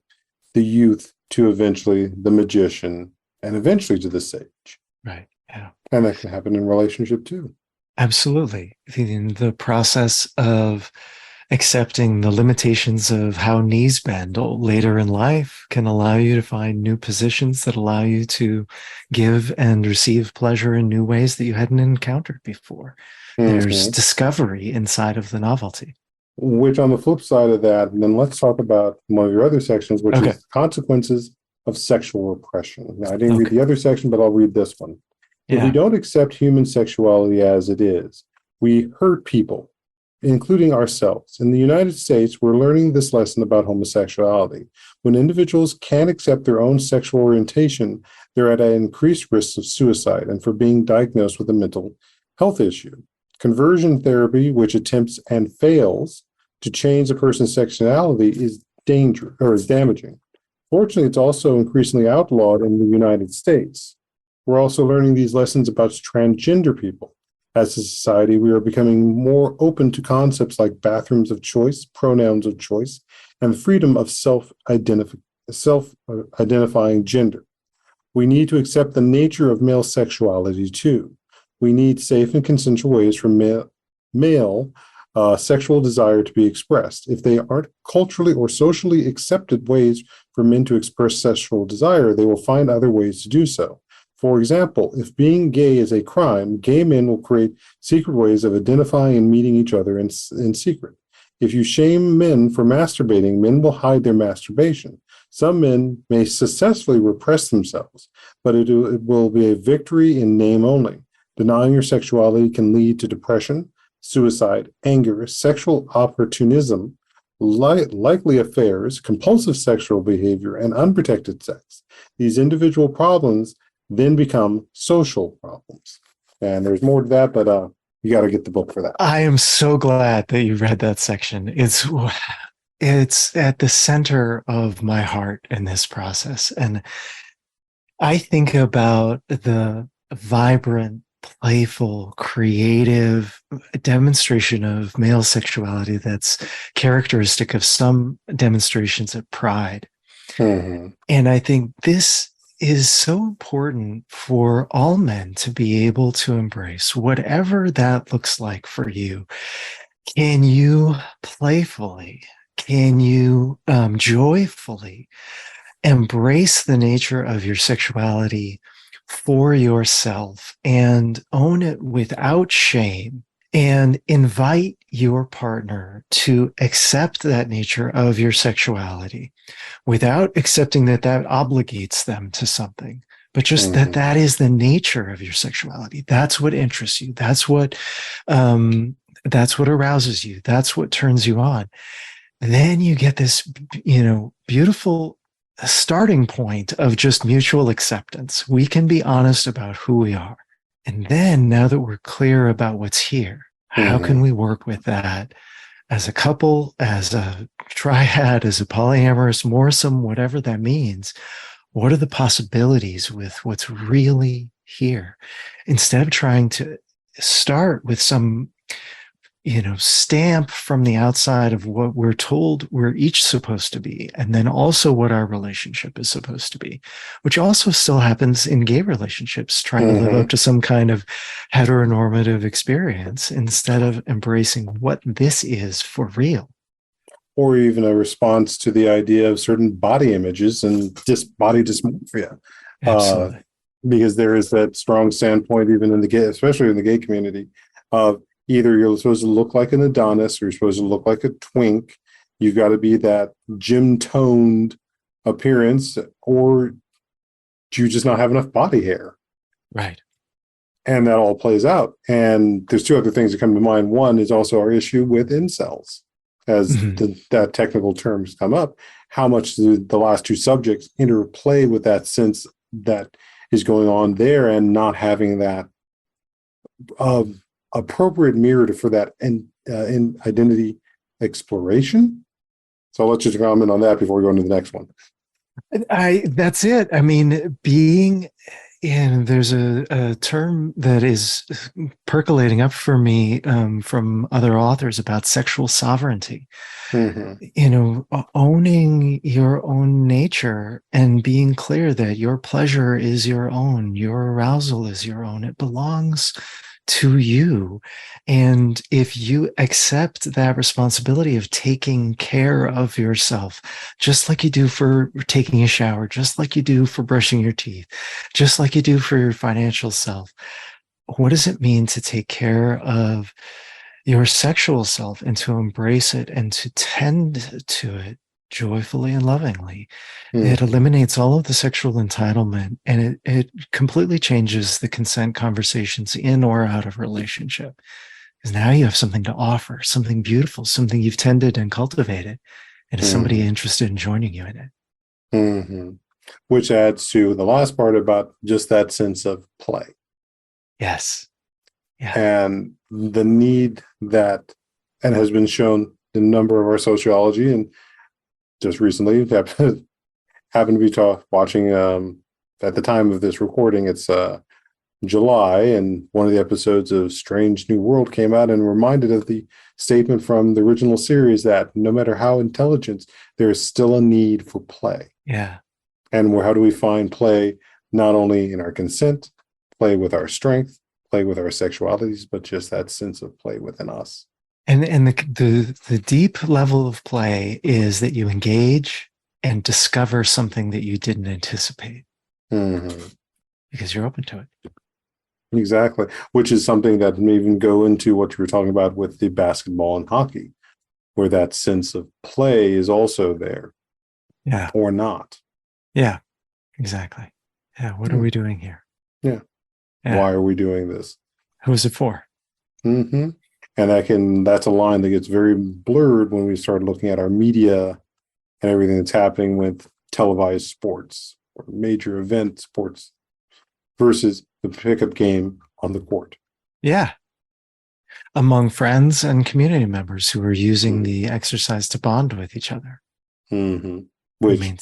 the youth to eventually the magician, and eventually to the sage. Right. Yeah. And that can happen in relationship too. Absolutely. The process of accepting the limitations of how knees bend later in life can allow you to find new positions that allow you to give and receive pleasure in new ways that you hadn't encountered before. There's discovery inside of the novelty. Which, on the flip side of that, and then let's talk about one of your other sections, which is consequences of sexual repression. Now, I didn't read the other section, but I'll read this one. If we don't accept human sexuality as it is, we hurt people including ourselves. In the United States, we're learning this lesson about homosexuality. When individuals can't accept their own sexual orientation, they're at an increased risk of suicide and for being diagnosed with a mental health issue. Conversion therapy, which attempts and fails to change a person's sexuality, is damaging. Fortunately, it's also increasingly outlawed in the United States. We're also learning these lessons about transgender people. As a society, we are becoming more open to concepts like bathrooms of choice, pronouns of choice, and freedom of self-identifying gender. We need to accept the nature of male sexuality too. We need safe and consensual ways for male sexual desire to be expressed. If they aren't culturally or socially accepted ways for men to express sexual desire, they will find other ways to do so. For example, if being gay is a crime, gay men will create secret ways of identifying and meeting each other in secret. If you shame men for masturbating, men will hide their masturbation. Some men may successfully repress themselves, but it will be a victory in name only. Denying your sexuality can lead to depression, suicide, anger, sexual opportunism, likely affairs, compulsive sexual behavior, and unprotected sex. These individual problems then become social problems. And there's more to that, but you got to get the book for that. I am so glad that you read that section. It's at the center of my heart in this process. And I think about the vibrant, playful, creative demonstration of male sexuality that's characteristic of some demonstrations of pride. Mm-hmm. And I think this is so important for all men to be able to embrace, whatever that looks like for you. Can you playfully, can you joyfully embrace the nature of your sexuality for yourself and own it without shame, and invite your partner to accept that nature of your sexuality without accepting that obligates them to something, but just that is the nature of your sexuality. That's what interests you. That's what arouses you. That's what turns you on. And then you get this, beautiful starting point of just mutual acceptance. We can be honest about who we are. And then now that we're clear about what's here, how can we work with that as a couple, as a triad, as a polyamorous, moresome, whatever that means? What are the possibilities with what's really here? Instead of trying to start with some, stamp from the outside of what we're told we're each supposed to be, and then also what our relationship is supposed to be, which also still happens in gay relationships, trying to live up to some kind of heteronormative experience instead of embracing what this is for real. Or even a response to the idea of certain body images and body dysmorphia. Absolutely. Because there is that strong standpoint, even in the gay, especially in the gay community, of either you're supposed to look like an Adonis or you're supposed to look like a twink. You've got to be that gym-toned appearance, or do you just not have enough body hair? Right. And that all plays out. And there's two other things that come to mind. One is also our issue with incels, as that technical terms come up. How much do the last two subjects interplay with that sense that is going on there, and not having that appropriate mirror for that in identity exploration? So I'll let you comment on that before we go into the next one. That's it. I mean, being in, there's a term that is percolating up for me from other authors about sexual sovereignty. Owning your own nature and being clear that your pleasure is your own, your arousal is your own. It belongs to you. And if you accept that responsibility of taking care of yourself, just like you do for taking a shower, just like you do for brushing your teeth, just like you do for your financial self, what does it mean to take care of your sexual self and to embrace it and to tend to it joyfully and lovingly? It eliminates all of the sexual entitlement, and it completely changes the consent conversations in or out of relationship. Because now you have something to offer, something beautiful, something you've tended and cultivated. And is somebody interested in joining you in it? Mm-hmm. Which adds to the last part about just that sense of play. Yes. Yeah. And the need that, and has been shown in a number of our sociology, and just recently happened to be watching at the time of this recording, it's July, and one of the episodes of Strange New World came out and reminded of the statement from the original series that no matter how intelligent, there is still a need for play. Yeah. And how do we find play? Not only in our consent, play with our strength, play with our sexualities, but just that sense of play within us. And the deep level of play is that you engage and discover something that you didn't anticipate because you're open to it. Exactly, which is something that may even go into what you were talking about with the basketball and hockey, where that sense of play is also there. Yeah. Or not. Yeah, exactly. Yeah. What are we doing here? Yeah. Why are we doing this? Who's it for? Mm-hmm. And that's a line that gets very blurred when we start looking at our media and everything that's happening with televised sports or major event sports versus the pickup game on the court. Yeah. Among friends and community members who are using the exercise to bond with each other. Which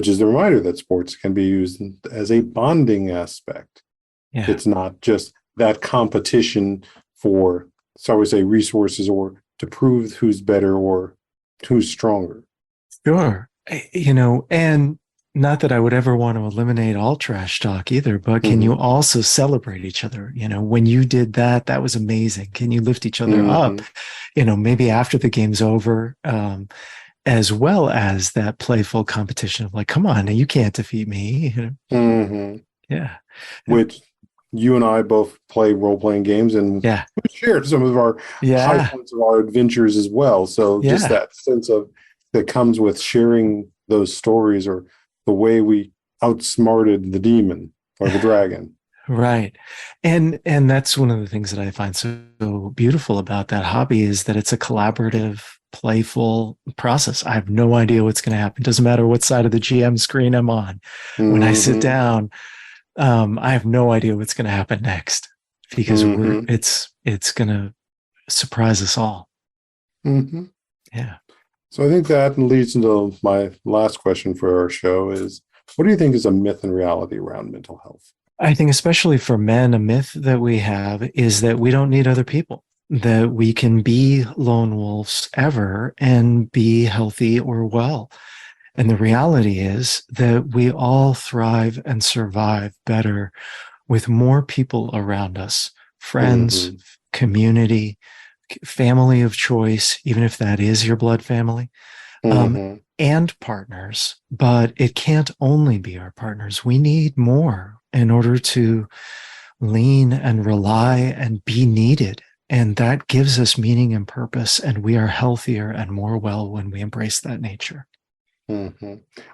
is the reminder that sports can be used as a bonding aspect. Yeah. It's not just that competition for, so I would say, resources or to prove who's better or who's stronger. Sure. And not that I would ever want to eliminate all trash talk either, but can you also celebrate each other? When you did that, that was amazing. Can you lift each other up? Maybe after the game's over, as well as that playful competition of like, come on, you can't defeat me. Yeah. Which you and I both play role-playing games, and we shared some of our high points of our adventures as well. So just that sense of that comes with sharing those stories, or the way we outsmarted the demon or the dragon. Right. And that's one of the things that I find so beautiful about that hobby is that it's a collaborative, playful process. I have no idea what's going to happen. It doesn't matter what side of the GM screen I'm on. When I sit down, I have no idea what's going to happen next because it's going to surprise us all. Yeah. So I think that leads into my last question for our show is, what do you think is a myth and reality around mental health? I think especially for men, a myth that we have is that we don't need other people, that we can be lone wolves ever and be healthy or well. And the reality is that we all thrive and survive better with more people around us, friends, community, family of choice, even if that is your blood family, and partners. But it can't only be our partners. We need more in order to lean and rely and be needed. And that gives us meaning and purpose. And we are healthier and more well when we embrace that nature.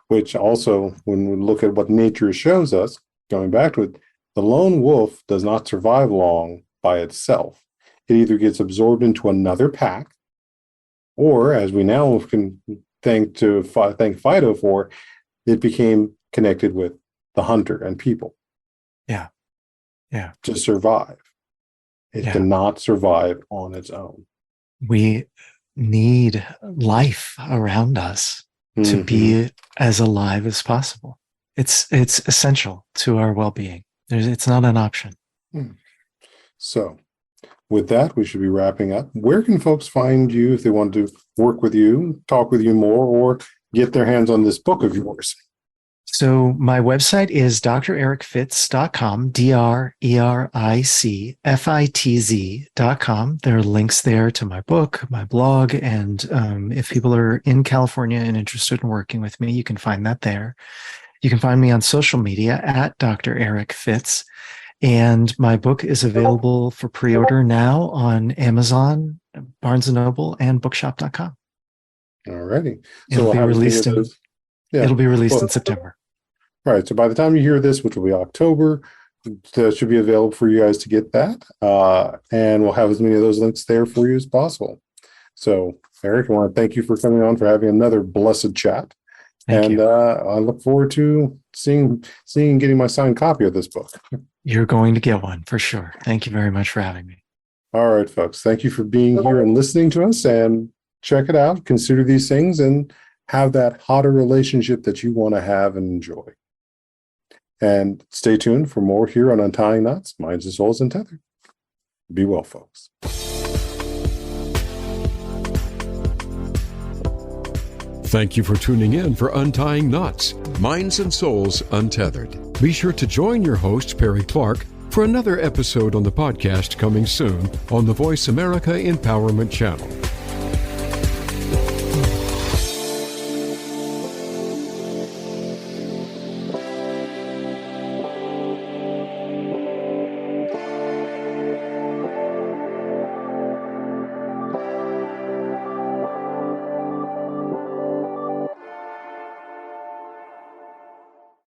Which also, when we look at what nature shows us, going back to it, the lone wolf does not survive long by itself. It either gets absorbed into another pack, or, as we now can thank Fido for, it became connected with the hunter and people. Yeah. To survive. It cannot survive on its own. We need life around us to be as alive as possible. It's essential to our well-being. It's not an option. So, with that, we should be wrapping up. Where can folks find you if they want to work with you, talk with you more, or get their hands on this book of yours? So my website is drericfitz.com, DRERICFITZ.com. There are links there to my book, my blog, and if people are in California and interested in working with me, you can find that there. You can find me on social media at Dr. Eric Fitz. And my book is available for pre-order now on Amazon, Barnes & Noble, and bookshop.com. All righty. So it'll be released in September. Right. So by the time you hear this, which will be October, that should be available for you guys to get that. And we'll have as many of those links there for you as possible. So, Eric, I want to thank you for coming on, for having another blessed chat. Thank you. I look forward to seeing and getting my signed copy of this book. You're going to get one for sure. Thank you very much for having me. All right, folks. Thank you for being here and listening to us. And check it out. Consider these things and have that hotter relationship that you want to have and enjoy. And stay tuned for more here on Untying Knots, Minds and Souls Untethered. Be well, folks. Thank you for tuning in for Untying Knots, Minds and Souls Untethered. Be sure to join your host, Perry Clark, for another episode on the podcast coming soon on the Voice America Empowerment Channel.